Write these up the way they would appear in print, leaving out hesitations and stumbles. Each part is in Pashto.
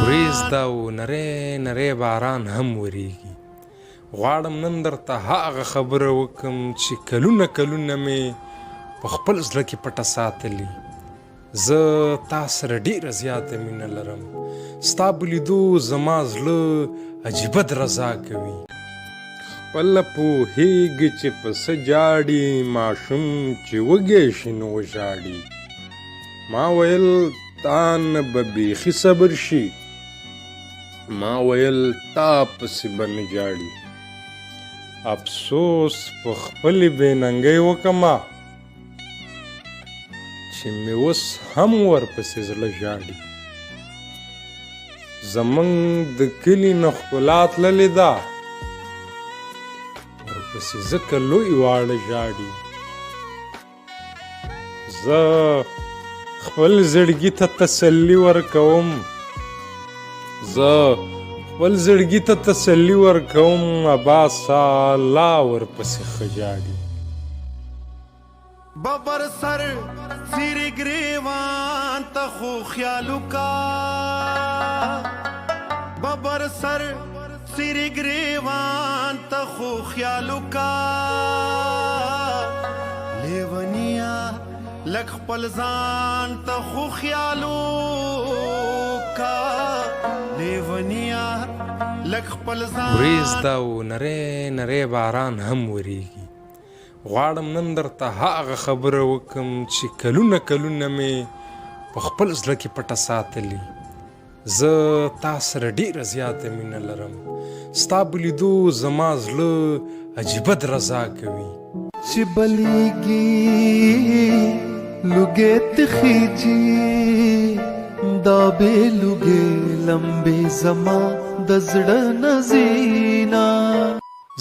وریځ ده او نری نری باران هم وریږي. غواړم نن درته هغه خبره وکم چې کلونه کلونه مې په خپل زړه کې پټه ساتلي. زه تا سره ډېره زیاته مینه لرم. ستا په لیدو زما زړه عجیبه درزا کوي. خپله پوهېږي چې په څه جاړي ماشوم چې وږی شي نو وژاړي. ما ویل تا نه به بیخي صبر شي. ما ویل تا پسې به نه جاړي. افسوس په خپلې بېننګۍ وکمه چې مې اوس هم ورپسې زړه ژاړي. زمونږ د کلي نه ښکلا تللې ده ورپسې ځکه لوی واړه ژاړي. زه خپل زړګي ته تسلي ورکوم. خپل زړګي ته تسلي ورکوم عباسه لا ورپسې ښه ژاړي. ببر سر څیرې ګریوان ته خو خیال وکا. ببر سر څیرې ګریوان ته خو خیال وکا. لیونیا لږ خپل ځان ته خو خیال وکا. لیونیا لږ خپل ځان. وریځ ده او نری نری باران هم وریږي. غواړم نن درته هغه خبره وکم چې کلونه کلونه مې په خپل زړه کې پټه ساتلي. زه تا سره ډېره زیاته مینه لرم. ستا په لیدو زما زړه عجیبه درزا کوي. چې بلیږي لوګې تخیجي دا بې لوګې لمبې زما د زړه نزینا.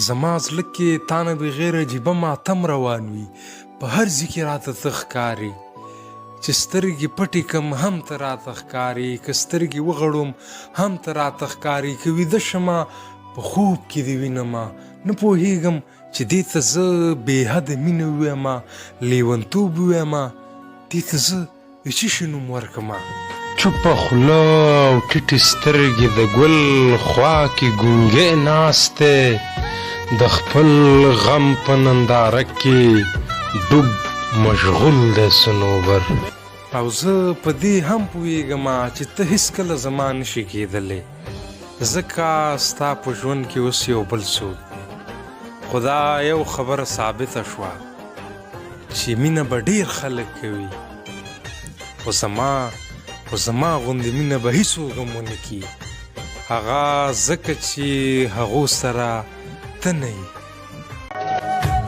زما زړه کې تا نه بغیر عجیبه ماتم روان وي. په هر ځای کې راته ته ښکاري. چې سترګې پټې کم هم ته راته ښکاري. که سترګې وغړوم هم ته راته ښکاري. که ویده شمه په خوب کې دې وینمه. نه پوهېږم چې دې ته زه بېحده مینه وویمه لیونتوب وویمه. دې ته زه د څه شي نوم ورکړمه. چوپه خوله او ټیټې سترګې د ګل خوا کې ګونګې ناست دی. د خپل غم په ننداره کې ډوب مشغول دی صنوبر. او زه په دې هم پوهېږم چې ته هېڅکله زما نشي کېدلی. ځکه ستا په ژوند کې اوس یو بل څوک دی. خو دا یو خبره ثابته شوه چې مینه به ډېر خلک کوي. خو زما غوندې مینه به هېڅوک هم ونه کړي. هغه ځکه چې هغو سره ته نه یې.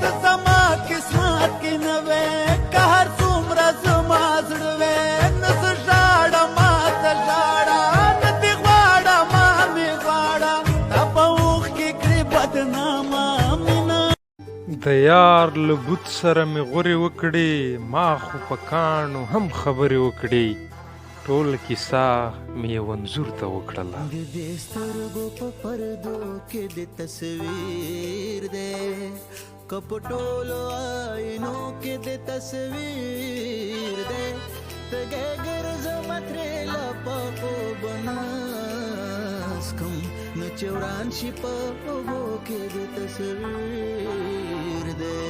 ته زما قسمت کې نه وې که هر څومره زما زړه وې. نه زه ژاړم ما ته ژاړه نه دې غواړه ما مې غواړه. تا په اوښ کې کړې بدنامه مینه. د یار له بوت سره مې غورې وکړې. ما خو په کاڼو هم خبرې وکړې. ټول کیسه مې یو انځور ته وکړله. د دې سترګو په پردو کې د تصویر دی. که په ټولو آینو کې د تصویر دی. تږی ګرځمه ترې له په خوبه ناسکم. نو چې وران شي په اوبو کې د تصویر دی.